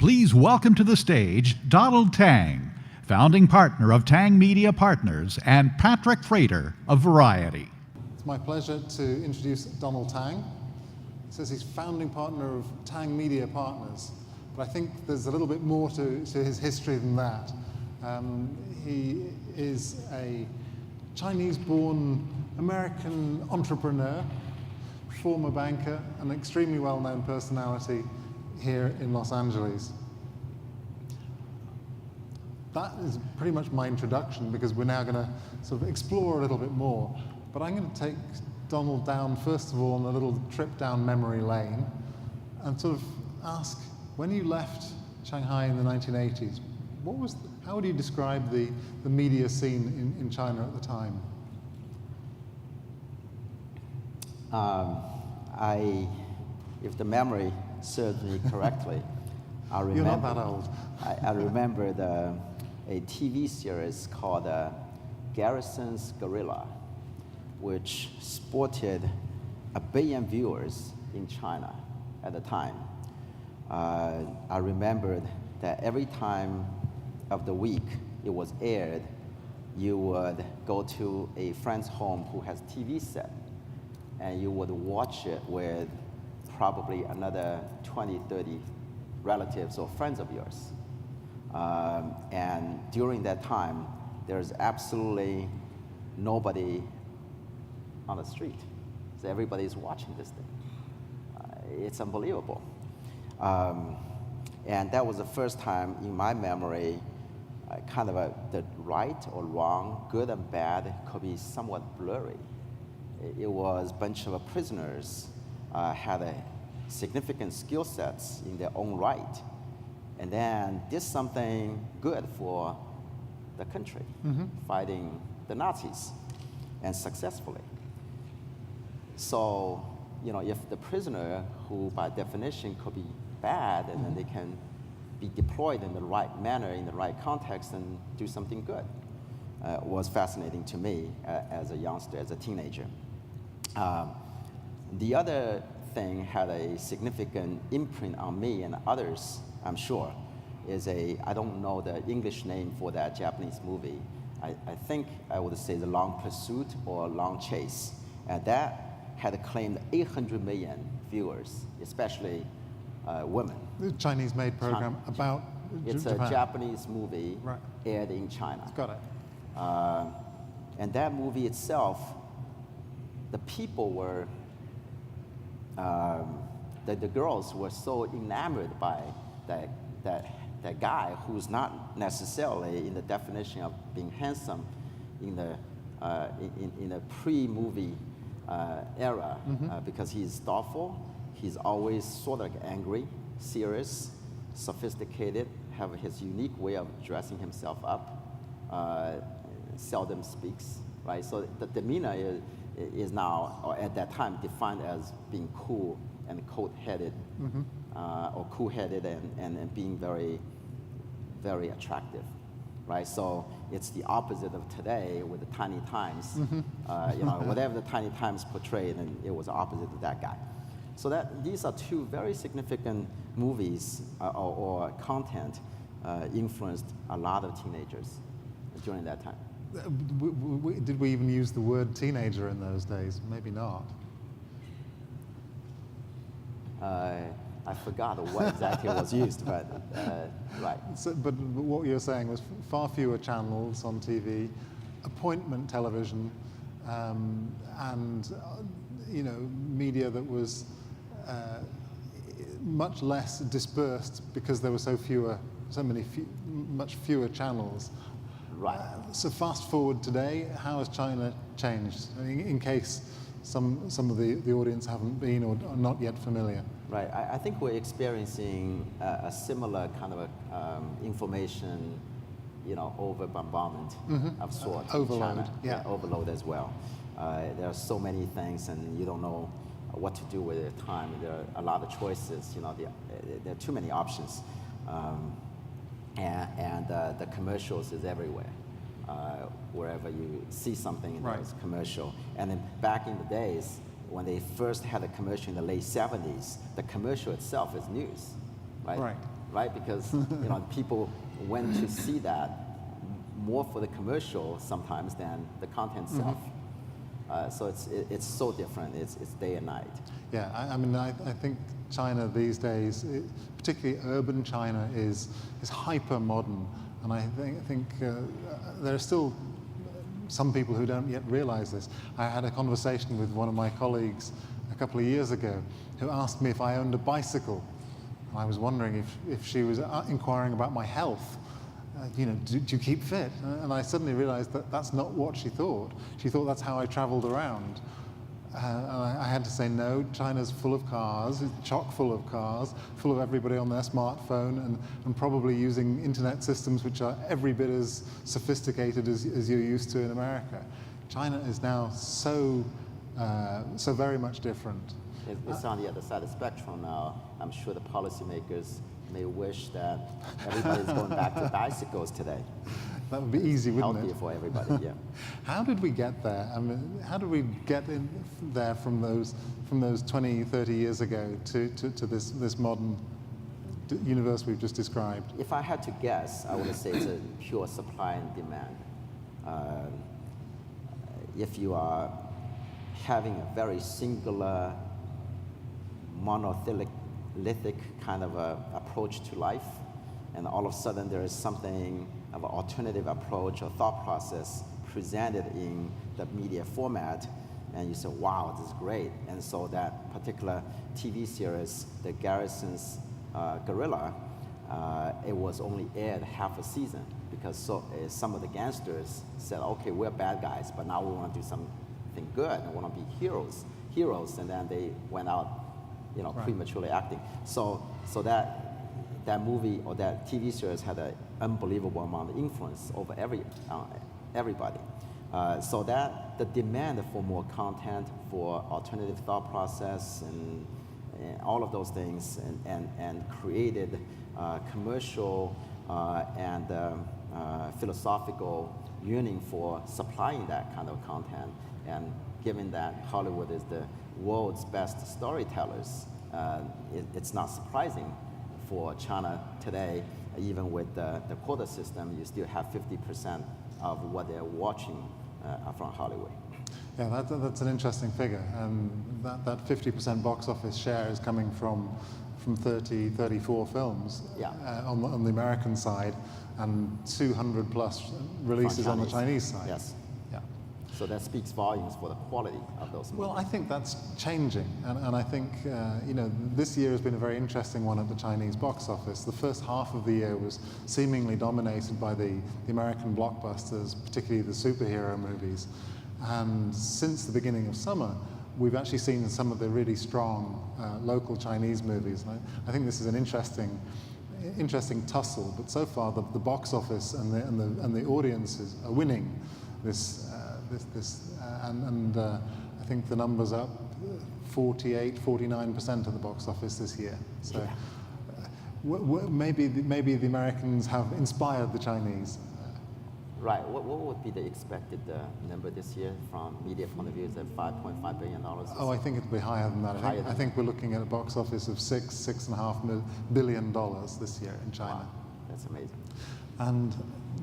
Please welcome to the stage Donald Tang, founding partner of Tang Media Partners, and Patrick Frater of Variety. It's my pleasure to introduce Donald Tang. It says he's founding partner of Tang Media Partners, but I think there's a little bit more to his history than that. He is a Chinese-born American entrepreneur, former banker, an extremely well-known personality here in Los Angeles. That is pretty much my introduction, because we're now going to sort of explore a little bit more. But I'm going to take Donald down, first of all, on a little trip down memory lane and sort of ask, when you left Shanghai in the 1980s, how would you describe the media scene in China at the time? If the memory serves me correctly, I remember. You're not that old. I remember a TV series called Garrison's Gorilla, which sported 1 billion viewers in China at the time. I remembered that every time of the week it was aired, you would go to a friend's home who has TV set, and you would watch it with probably another 20, 30 relatives or friends of yours. And during that time, there's absolutely nobody on the street. So everybody's watching this thing. It's unbelievable. And that was the first time in my memory, the right or wrong, good and bad, could be somewhat blurry. It was a bunch of prisoners had a significant skill sets in their own right, and then did something good for the country, fighting the Nazis, and successfully. So, if the prisoner, who by definition could be bad, and then they can be deployed in the right manner, in the right context, and do something good, was fascinating to me as a youngster, as a teenager. The other thing had a significant imprint on me and others, I'm sure, is I don't know the English name for that Japanese movie. I think I would say The Long Pursuit or Long Chase. And that had claimed 800 million viewers, especially women. The Chinese-made program about It's Japan. a Japanese movie aired in China. Got it. And that movie itself, the people were, the girls were so enamored by that guy who's not necessarily in the definition of being handsome in the pre-movie era, because he's thoughtful, he's always sort of angry, serious, sophisticated, have his unique way of dressing himself up, seldom speaks, right? So the demeanor is now, or at that time, defined as being cool and cold-headed, or cool-headed and being very, very attractive, right? So it's the opposite of today with the Tiny Times. Whatever the Tiny Times portrayed, and it was opposite of that guy. So these are two very significant movies or content influenced a lot of teenagers during that time. Did we even use the word teenager in those days? Maybe not. I forgot what exactly was used, but right. So, but what you were saying was far fewer channels on TV, appointment television, and media that was much less dispersed because there were much fewer channels. Right. So fast forward today, how has China changed? In case some of the audience haven't been or are not yet familiar. Right. I think we're experiencing a similar kind of information, over bombardment of sorts. Overload. In China. Yeah. Overload as well. There are so many things, and you don't know what to do with your time. There are a lot of choices. There are too many options. And the commercials is everywhere. Wherever you see something, it's commercial. And then back in the days, when they first had a commercial in the late 70s, the commercial itself is news, right? right? Because people went to see that more for the commercial sometimes than the content itself. So it's so different. It's day and night. Yeah, I think China these days, particularly urban China, is hyper modern, and I think there are still some people who don't yet realize this. I had a conversation with one of my colleagues a couple of years ago who asked me if I owned a bicycle. I was wondering if she was inquiring about my health. Do you keep fit? And I suddenly realized that that's not what she thought. She thought that's how I traveled around. And I had to say, no, China's full of cars, it's chock full of cars, full of everybody on their smartphone and probably using internet systems which are every bit as sophisticated as you're used to in America. China is now so very much different. It's on the other side of the spectrum now. I'm sure the policymakers may wish that everybody's going back to bicycles today. That would be easy, wouldn't it? Healthier for everybody, yeah. How did we get there? I mean, how did we get in there from those 20, 30 years ago to this modern universe we've just described? If I had to guess, I would say it's a pure supply and demand. If you are having a very singular, monolithic kind of approach to life, and all of a sudden there is something of an alternative approach or thought process presented in the media format, and you say, wow, this is great. And so that particular TV series, The Garrison's Guerrilla, it was only aired half a season because some of the gangsters said, okay, we're bad guys, but now we want to do something good and want to be heroes, and then they went out Right. prematurely acting. So that movie or that TV series had an unbelievable amount of influence over everybody. So that the demand for more content, for alternative thought process, and all of those things, and created commercial and philosophical yearning for supplying that kind of content. And given that Hollywood is the world's best storytellers, it's not surprising for China today, even with the quota system, you still have 50% of what they're watching from Hollywood. Yeah, that's an interesting figure, and that 50% box office share is coming from 34 films on the American side, and 200 plus releases on the Chinese side. Yes. Yeah. So that speaks volumes for the quality of those movies. Well, I think that's changing, and I think this year has been a very interesting one at the Chinese box office. The first half of the year was seemingly dominated by the American blockbusters, particularly the superhero movies. And since the beginning of summer, we've actually seen some of the really strong local Chinese movies. And I think this is an interesting tussle. But so far, the box office and the audiences are winning this. I think the numbers up 48, 49% of the box office this year. So maybe the Americans have inspired the Chinese. Right. What would be the expected number this year from media point of view? Is it $5.5 billion? Oh, I think it'll be higher than that. I think we're looking at a box office of $6.5 billion this year in China. Wow. That's amazing. And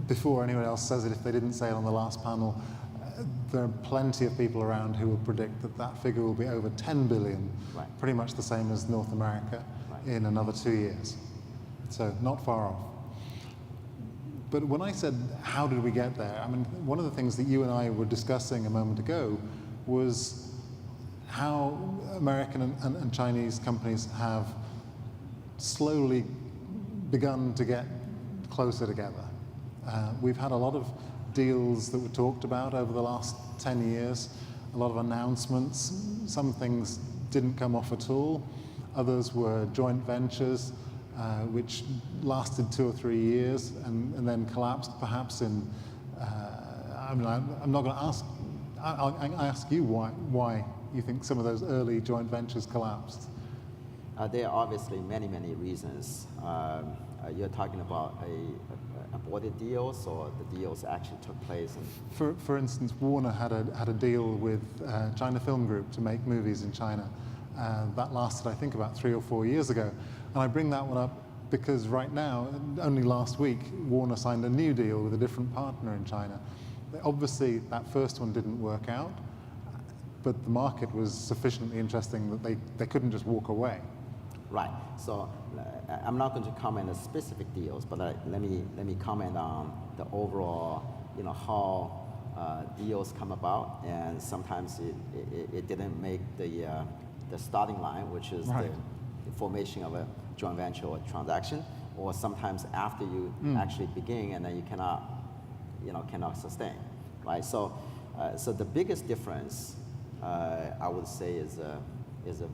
before anyone else says it, if they didn't say it on the last panel, there are plenty of people around who will predict that figure will be over 10 billion, right. Pretty much the same as North America, right. In another 2 years. So not far off. But when I said, how did we get there? I mean, one of the things that you and I were discussing a moment ago was how American and Chinese companies have slowly begun to get closer together. We've had a lot of deals that were talked about over the last 10 years, a lot of announcements. Some things didn't come off at all. Others were joint ventures, which lasted 2 or 3 years and then collapsed perhaps in, I'm not going to ask, I'll ask you why you think some of those early joint ventures collapsed. There are obviously many reasons. You're talking about aborted deals, or the deals actually took place? For instance, Warner had a deal with China Film Group to make movies in China. That lasted, I think, about 3 or 4 years ago. And I bring that one up because right now, only last week, Warner signed a new deal with a different partner in China. Obviously, that first one didn't work out, but the market was sufficiently interesting that they couldn't just walk away. Right. So I'm not going to comment on specific deals, but let me comment on the overall, how deals come about, and sometimes it didn't make the starting line, which is right. the formation of a joint venture or transaction, or sometimes after you actually begin and then you cannot sustain, right? So the biggest difference, I would say, is a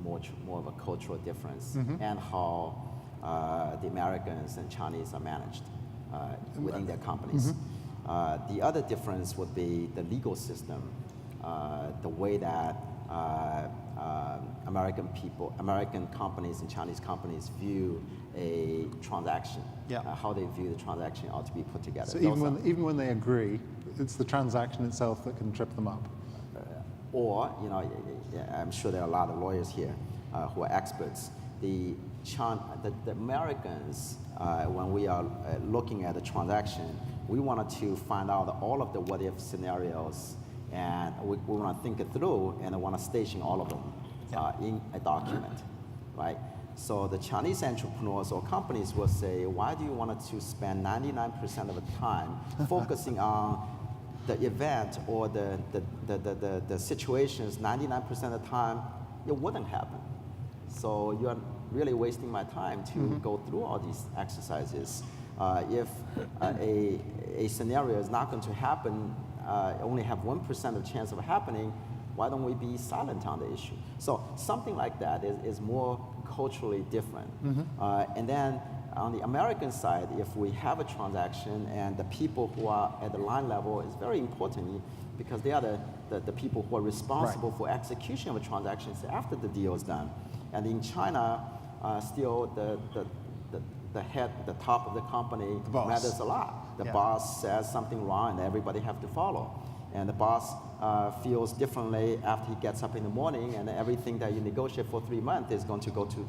more of a cultural difference, and how the Americans and Chinese are managed within their companies. The other difference would be the legal system, the way that American companies and Chinese companies view a transaction, how they view the transaction ought to be put together. So even when they agree, it's the transaction itself that can trip them up. Or, I'm sure there are a lot of lawyers here who are experts. The Americans, when we are looking at a transaction, we wanted to find out all of the what-if scenarios, and we want to think it through, and I want to station all of them in a document, right? So the Chinese entrepreneurs or companies will say, why do you want to spend 99% of the time focusing on the event or the situations 99% of the time it wouldn't happen? So you're really wasting my time to go through all these exercises. If a scenario is not going to happen, only have 1% of chance of happening, why don't we be silent on the issue? So something like that is more culturally different. And then on the American side, if we have a transaction and the people who are at the line level is very important, because they are the people who are responsible for execution of a transaction after the deal is done. And in China, still the head, the top of the company matters a lot. The boss says something wrong and everybody have to follow. And the boss feels differently after he gets up in the morning, and everything that you negotiate for 3 months is going to go to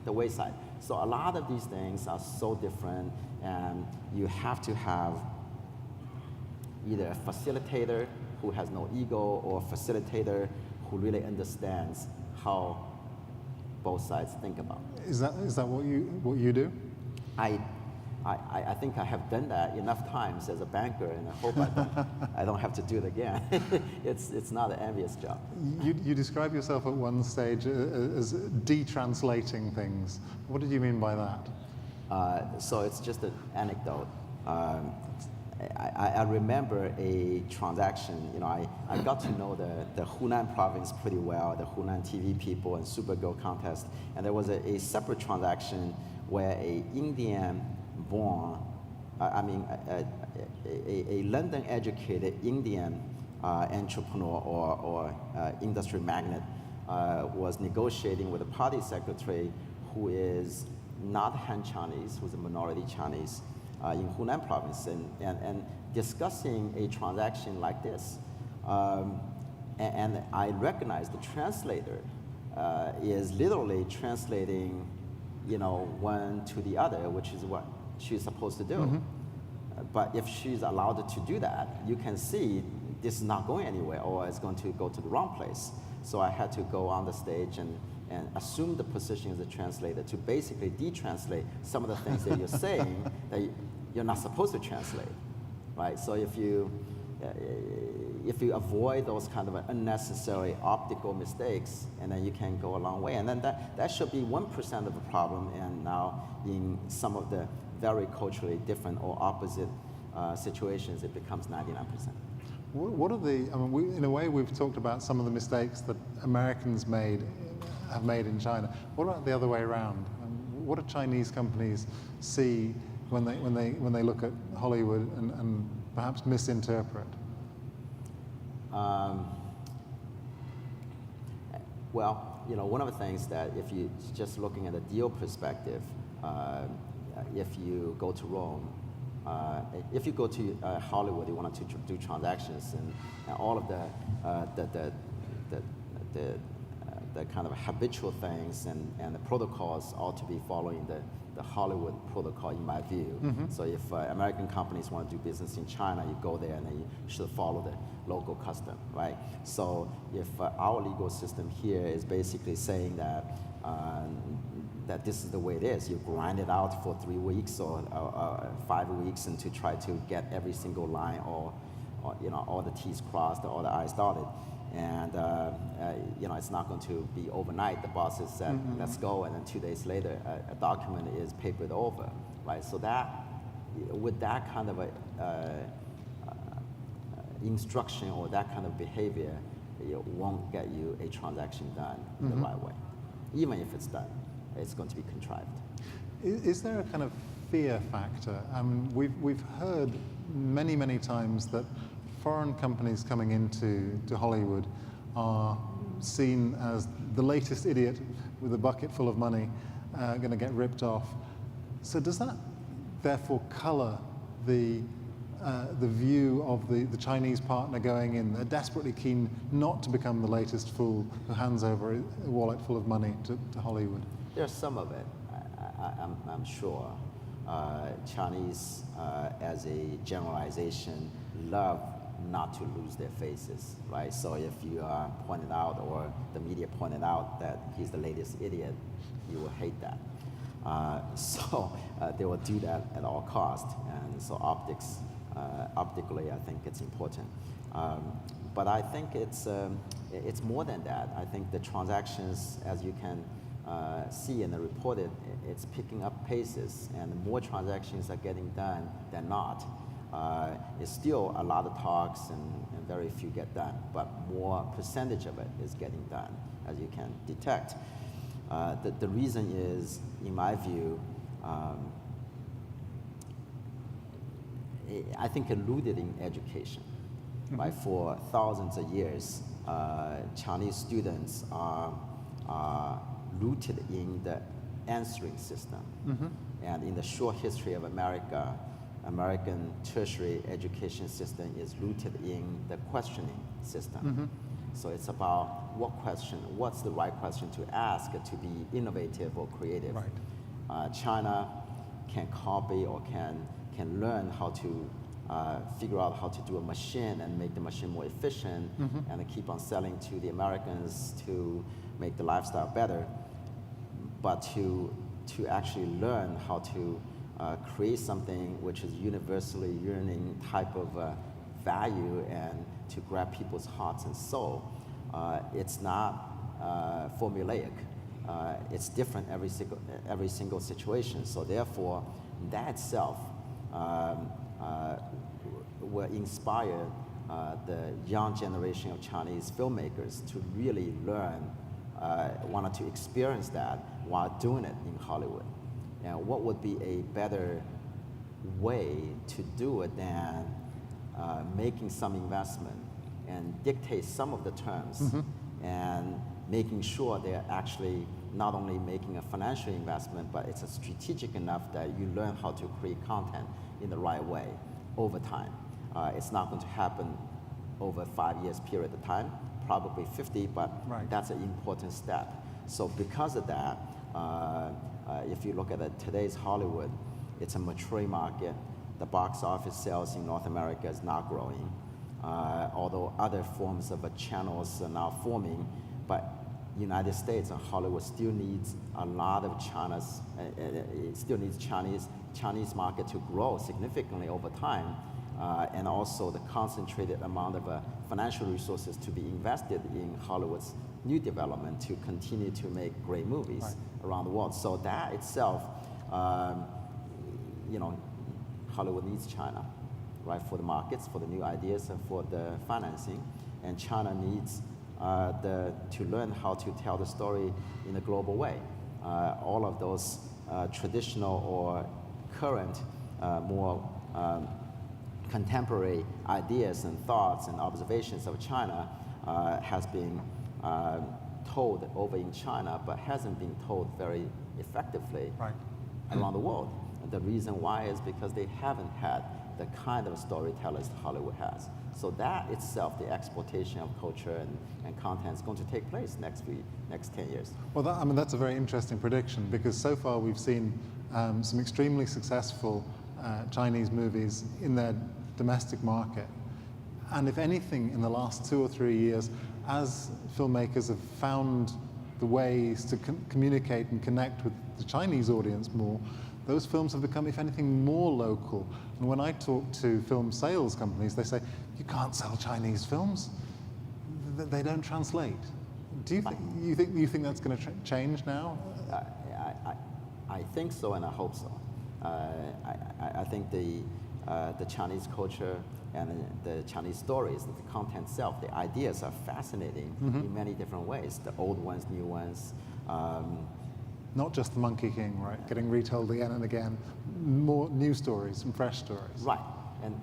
the wayside. So a lot of these things are so different, and you have to have either a facilitator who has no ego or a facilitator who really understands how both sides think about it. Is that what you do? I think I have done that enough times as a banker, and I hope I don't have to do it again. It's not an envious job. You describe yourself at one stage as de-translating things. What did you mean by that? So it's just an anecdote. I remember a transaction. I got to know the Hunan province pretty well, the Hunan TV people and Super Girl contest, and there was a separate transaction where a Indian-born, a London-educated Indian entrepreneur or industry magnate was negotiating with a party secretary who is not Han Chinese, who's a minority Chinese, in Hunan province, and discussing a transaction like this. And I recognize the translator is literally translating, one to the other, which is what she's supposed to do. But if she's allowed to do that, you can see this is not going anywhere, or it's going to go to the wrong place. So I had to go on the stage and assume the position as a translator to basically de-translate some of the things that you're saying that you're not supposed to translate, right? So if you avoid those kind of unnecessary optical mistakes, and then you can go a long way. And then that should be 1% of the problem, and now in some of the very culturally different or opposite situations, it becomes 99%. What are in a way, we've talked about some of the mistakes that Americans have made in China. What about the other way around? What do Chinese companies see when they look at Hollywood and perhaps misinterpret? Well, one of the things that if you just looking at a deal perspective, if you go to Rome, if you go to Hollywood, you want to do transactions, and all of the kind of habitual things and the protocols ought to be following the Hollywood protocol, in my view. So if American companies want to do business in China, you go there and then you should follow the local custom, right? So if our legal system here is basically saying that that this is the way it is, you grind it out for 3 weeks or 5 weeks, and to try to get every single line or all the T's crossed, all the I's dotted. And it's not going to be overnight. The bosses said, let's go, and then 2 days later, a document is papered over, right? So that, with that kind of instruction or that kind of behavior, it won't get you a transaction done the right way. Even if it's done, it's going to be contrived. Is there a kind of fear factor? We've heard many times that foreign companies coming into Hollywood are seen as the latest idiot with a bucket full of money, going to get ripped off. So does that therefore color the view of the Chinese partner going in? They're desperately keen not to become the latest fool who hands over a wallet full of money to Hollywood. There's some of it, I'm sure. Chinese, as a generalization, love not to lose their faces, right? So if you are pointed out, or the media pointed out that he's the latest idiot, you will hate that. So they will do that at all costs, and so optically, I think it's important. But I think it's more than that. I think the transactions, as you can see and reported, it's picking up paces, and more transactions are getting done than not. It's still a lot of talks and very few get done, but more percentage of it is getting done, as you can detect. The reason is, in my view, I think rooted in education. Right? For thousands of years, Chinese students are rooted in the answering system. And in the short history of America, American tertiary education system is rooted in the questioning system. So it's about what's the right question to ask to be innovative or creative. Right. China can copy or can learn how to figure out how to do a machine and make the machine more efficient, and keep on selling to the Americans to make the lifestyle better. But to actually learn how to create something which is universally yearning type of value and to grab people's hearts and soul, it's not formulaic. It's different every single situation. So therefore, that itself will inspire the young generation of Chinese filmmakers to really learn, wanted to experience that while doing it in Hollywood. And what would be a better way to do it than making some investment and dictate some of the terms, and making sure they're actually not only making a financial investment, but it's a strategic enough that you learn how to create content in the right way over time. It's not going to happen over 5 years period of time, probably 50, but that's an important step. So because of that, if you look at today's Hollywood, it's a maturing market. The box office sales in North America is not growing, although other forms of channels are now forming. But United States and Hollywood still needs a lot of it still needs Chinese market to grow significantly over time, and also the concentrated amount of financial resources to be invested in Hollywood's new development to continue to make great movies around the world. So that itself, Hollywood needs China, right, for the markets, for the new ideas, and for the financing. And China needs to learn how to tell the story in a global way. All of those traditional or current, more contemporary ideas and thoughts and observations of China has been told over in China, but hasn't been told very effectively around the world. And the reason why is because they haven't had the kind of storytellers Hollywood has. So that itself, the exportation of culture and content is going to take place next 10 years. Well, that's a very interesting prediction, because so far we've seen some extremely successful Chinese movies in their domestic market. And if anything, in the last 2 or 3 years, as filmmakers have found the ways to communicate and connect with the Chinese audience more, those films have become, if anything, more local. And when I talk to film sales companies, they say, you can't sell Chinese films. They don't translate. Do you think that's going to change now? I think so, and I hope so. I think the Chinese culture and the Chinese stories, the content itself, the ideas are fascinating in many different ways. The old ones, new ones. Not just the Monkey King, right? Getting retold again and again. More new stories and fresh stories. Right.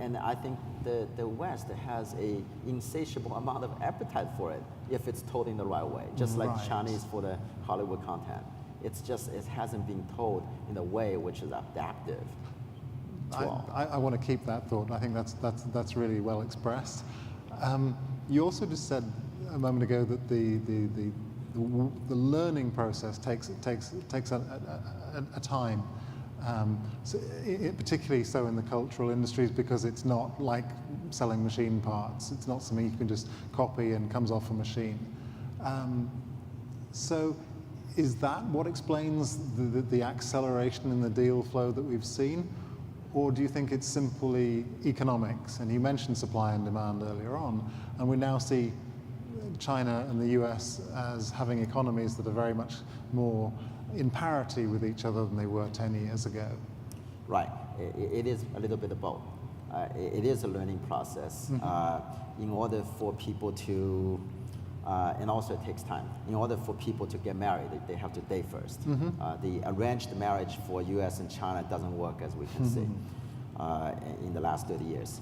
And I think the West has a insatiable amount of appetite for it if it's told in the right way. Just like Chinese for the Hollywood content. It's just, it hasn't been told in a way which is adaptive to all. I want to keep that thought. I think that's really well expressed. You also just said a moment ago that the learning process takes a time. Particularly so in the cultural industries, because it's not like selling machine parts. It's not something you can just copy and comes off a machine. So is that what explains the acceleration in the deal flow that we've seen? Or do you think it's simply economics? And you mentioned supply and demand earlier on, and we now see China and the US as having economies that are very much more in parity with each other than they were 10 years ago. Right. It is a little bit of both. It is a learning process. In order for people to, and also it takes time. In order for people to get married, they have to date first. The arranged marriage for US and China doesn't work, as we can see, in the last 30 years.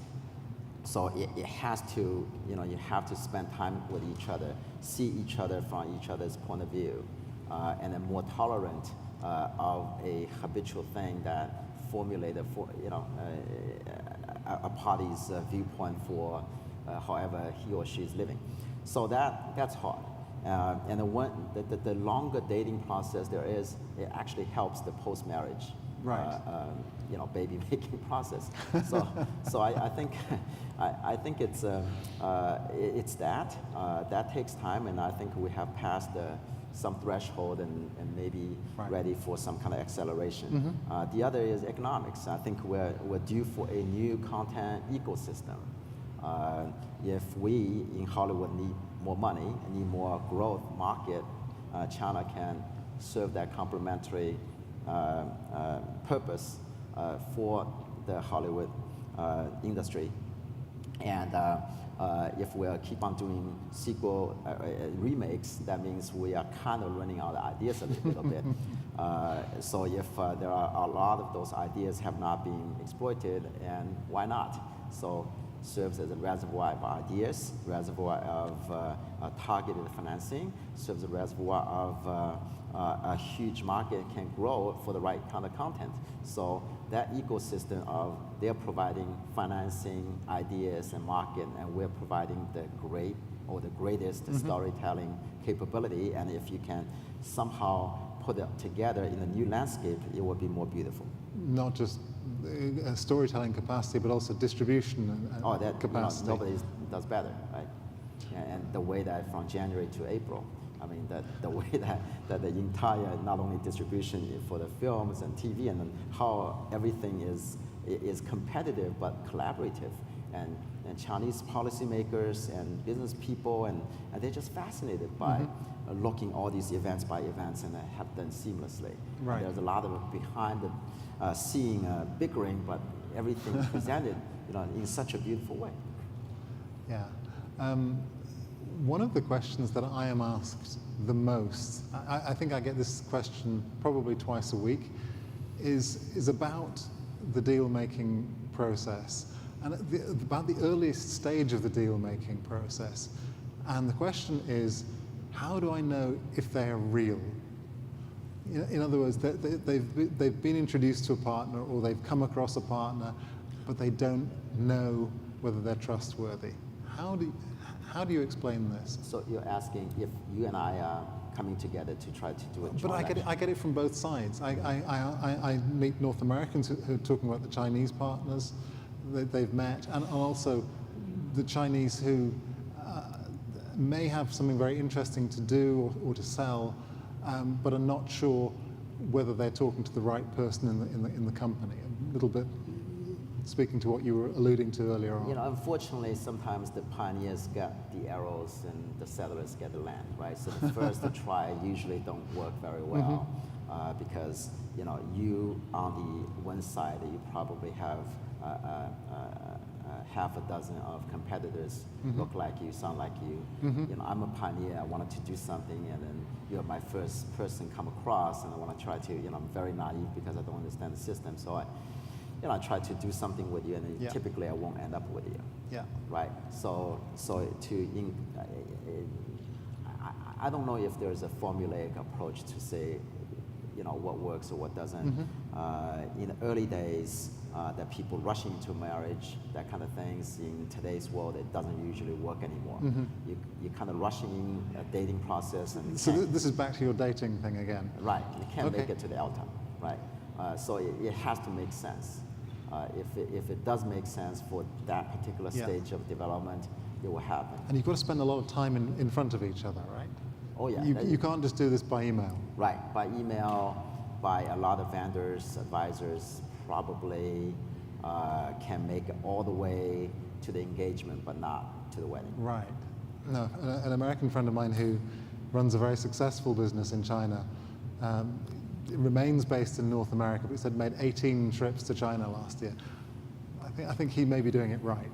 So it has to, you have to spend time with each other, see each other from each other's point of view, and then more tolerant of a habitual thing that formulated for, a party's viewpoint for however he or she is living. So that's hard. And the longer dating process there is, it actually helps the post-marriage baby making process. So I think it's that takes time, and I think we have passed some threshold and maybe ready for some kind of acceleration. The other is economics. I think we're due for a new content ecosystem. If we in Hollywood need more money and need more growth market, China can serve that complementary purpose for the Hollywood industry. And if we keep on doing sequel remakes, that means we are kind of running out of ideas a little bit. So if there are a lot of those ideas have not been exploited, and why not? So serves as a reservoir of ideas, reservoir of targeted financing, serves as a reservoir of a huge market can grow for the right kind of content. So that ecosystem of they're providing financing, ideas, and market, and we're providing the great or the greatest storytelling capability. And if you can somehow put it together in a new landscape, it will be more beautiful. Not just storytelling capacity, but also distribution capacity. Nobody does better, right? And the way that from January to April, I mean, the way that the entire, not only distribution for the films and TV, and how everything is competitive but collaborative. And Chinese policymakers and business people, and they're just fascinated by looking all these events by events and have done seamlessly. Right. There's a lot of behind the scene bickering, but everything presented in such a beautiful way. Yeah. One of the questions that I am asked the most, I think I get this question probably twice a week, is about the deal-making process and about the earliest stage of the deal-making process. And the question is, how do I know if they are real? In other words, they've been introduced to a partner, or they've come across a partner, but they don't know whether they're trustworthy. How do you explain this? So you're asking if you and I are coming together to try to do a joint But I get it from both sides. I meet North Americans who are talking about the Chinese partners that they've met, and also the Chinese who may have something very interesting to do or to sell, but are not sure whether they're talking to the right person in the company. A little bit speaking to what you were alluding to earlier on. You know, unfortunately, sometimes the pioneers get the arrows and the settlers get the land, right? So the first try usually don't work very well because, you know, you on the one side, you probably have half a dozen of competitors look like you, sound like you. You know, I'm a pioneer, I wanted to do something, and then you're my first person come across, and I want to try to, you know, I'm very naive because I don't understand the system, so I try to do something with you, and then typically I won't end up with you. Yeah. Right. So I don't know if there's a formulaic approach to say, you know, what works or what doesn't. In the early days, that people rushing into marriage, that kind of things. In today's world, it doesn't usually work anymore. You're kind of rushing in a dating process, and so this is back to your dating thing again. Right. You can't make it to the altar. Right. So it has to make sense. If it does make sense for that particular stage of development, it will happen. And you've got to spend a lot of time in front of each other, right? Oh yeah. You can't just do this by email. Right, by email, by a lot of vendors, advisors, probably can make it all the way to the engagement, but not to the wedding. Right. No, an American friend of mine who runs a very successful business in China, remains based in North America, but he said made 18 trips to China last year. I think he may be doing it right.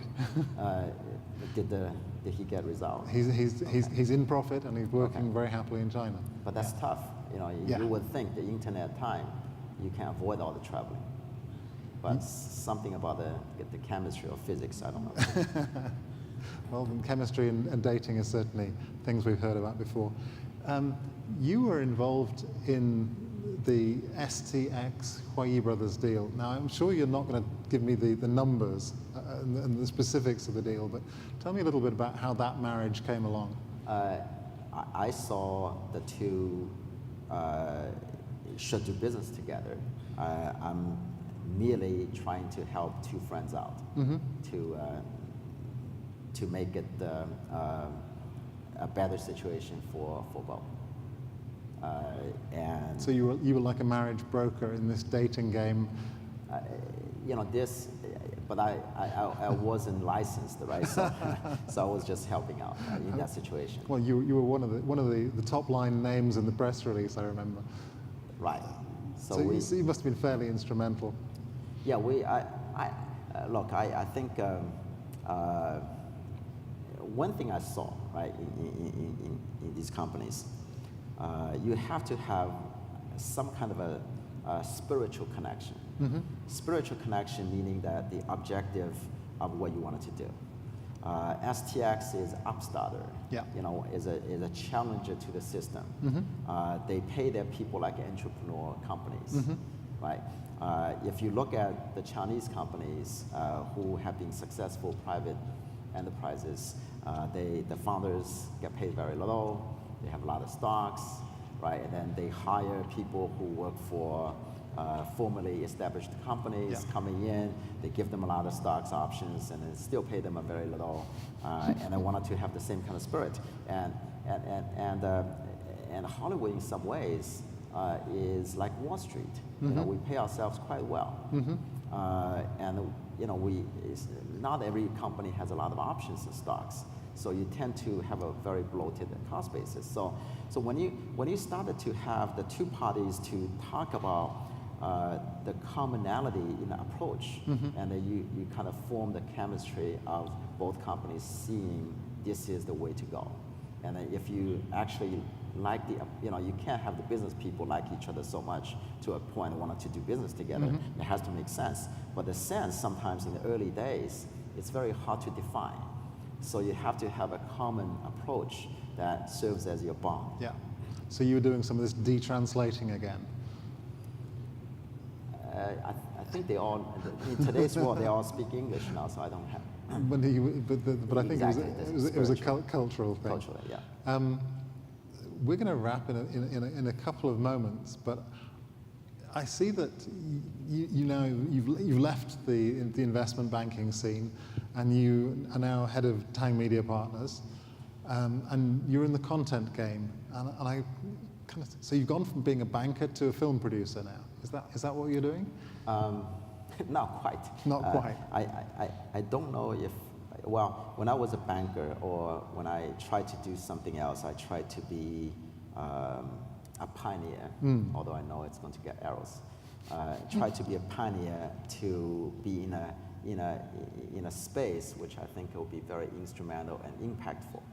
Did he get results? He's in profit and he's working very happily in China. But that's tough. You know, you would think the internet time, you can avoid all the traveling. But something about the chemistry or physics, I don't know. Well, chemistry and dating is certainly things we've heard about before. You were involved in the STX Huayi Brothers deal. Now, I'm sure you're not going to give me the numbers and the specifics of the deal, but tell me a little bit about how that marriage came along. I saw the two should do business together. I'm merely trying to help two friends out to make it a better situation for both. And so you were like a marriage broker in this dating game. You know this, but I wasn't licensed, right? So I was just helping out in that situation. Well, you were one of the top line names in the press release, I remember. Right. So you must have been fairly instrumental. Yeah, look, I think one thing I saw, right, in these companies, you have to have some kind of a spiritual connection. Spiritual connection meaning that the objective of what you wanted to do. STX is upstarter, you know, is a challenger to the system. They pay their people like entrepreneur companies, right? If you look at the Chinese companies who have been successful private enterprises, the founders get paid very little. They have a lot of stocks, right? And then they hire people who work for formerly established companies coming in. They give them a lot of stocks, options, and then still pay them a very little. And I wanted to have the same kind of spirit. And Hollywood, in some ways, is like Wall Street. You know, we pay ourselves quite well. And you know, not every company has a lot of options and stocks. So you tend to have a very bloated cost basis. So when you started to have the two parties to talk about the commonality in the approach, and then you kind of form the chemistry of both companies seeing this is the way to go. And then if you actually like you know, you can't have the business people like each other so much to a point of wanting to do business together. It has to make sense. But the sense sometimes in the early days, it's very hard to define. So you have to have a common approach that serves as your bond. Yeah. So you were doing some of this detranslating again. I think they all, in today's world, they all speak English now, so I don't have. But I think Exactly, it was a cultural thing. Culturally, yeah. We're going to wrap in a couple of moments, but I see that you've left the investment banking scene, and you are now head of Tang Media Partners, and you're in the content game. And I kind of, so you've gone from being a banker to a film producer now. Is that what you're doing? Not quite. Not quite. I don't know if, well, when I was a banker or when I tried to do something else, I tried to be a pioneer, although I know it's going to get arrows. Try to be a pioneer, to be in a space which I think will be very instrumental and impactful.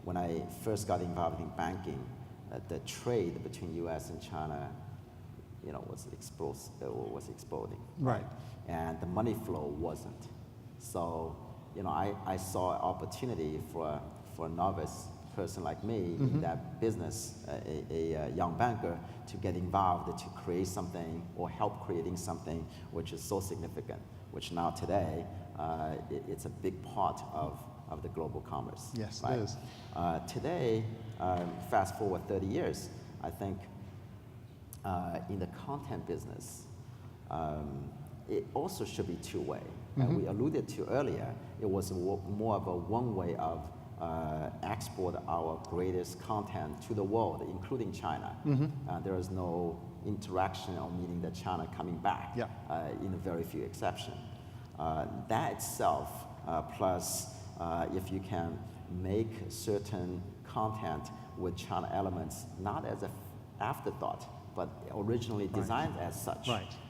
When I first got involved in banking, the trade between U.S. and China, was exploding. Right. And the money flow wasn't. So, I saw an opportunity for a novice person like me in that business, a young banker, to get involved, to create something or help creating something which is so significant, which now today, it's a big part of the global commerce. Yes, right? it is. Today, fast forward 30 years, I think in the content business, it also should be two-way. And we alluded to earlier, it was more of a one-way of export our greatest content to the world, including China. There is no interaction or meaning that China coming back, in a very few exceptions. That itself, plus if you can make certain content with China elements, not as an afterthought, but originally designed as such,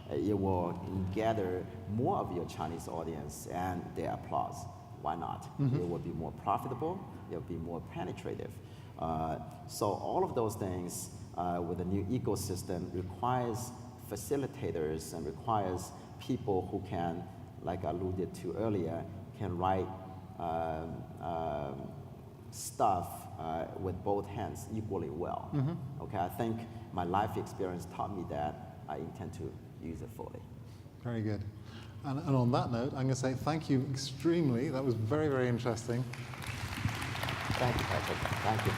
it will gather more of your Chinese audience and their applause. Why not? It will be more profitable, it will be more penetrative. So all of those things with a new ecosystem requires facilitators and requires people who can, like I alluded to earlier, can write stuff with both hands equally well. Okay, I think my life experience taught me that. I intend to use it fully. Very good. And on that note, I'm going to say thank you extremely. That was very, very interesting. Thank you, Patrick. Thank you.